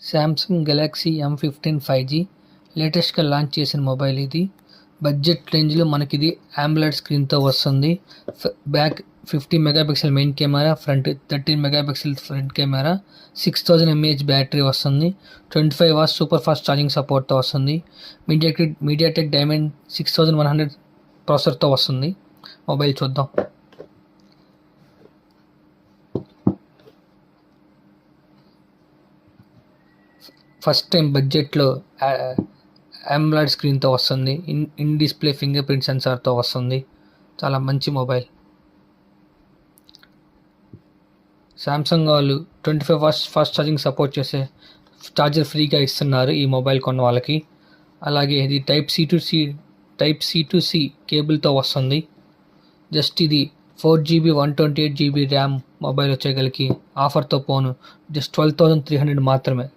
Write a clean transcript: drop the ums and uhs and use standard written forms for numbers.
Samsung Galaxy M15 5G లేటెస్ట్గా launch చేసిన mobile ఇది. బడ్జెట్ రేంజ్లో మనకిది AMOLED స్క్రీన్తో వస్తుంది. Back 50 megapixel main camera, front 13 megapixel front camera, 6000 mAh battery వస్తుంది. 25 వాట్స్ సూపర్ ఫాస్ట్ ఛార్జింగ్ సపోర్ట్తో వస్తుంది. మీడియాటెక్ డైమండ్ 6100 ప్రాసెసర్తో వస్తుంది. మొబైల్ చూద్దాం. ఫస్ట్ టైం బడ్జెట్లో AMOLED స్క్రీన్తో వస్తుంది. ఇన్ డిస్ప్లే ఫింగర్ ప్రింట్ సెన్సార్తో వస్తుంది. చాలా మంచి మొబైల్. శాంసంగ్ వాళ్ళు 25 వాట్స్ ఫాస్ట్ ఛార్జింగ్ సపోర్ట్ చేసే ఛార్జర్ ఫ్రీగా ఇస్తున్నారు ఈ మొబైల్ కొన్న వాళ్ళకి. అలాగే ఇది టైప్ సి టు సి కేబుల్తో వస్తుంది. జస్ట్ ఇది 4GB 128GB ర్యామ్ మొబైల్ వచ్చేగలికి ఆఫర్తో పోను జస్ట్ 12,300 మాత్రమే.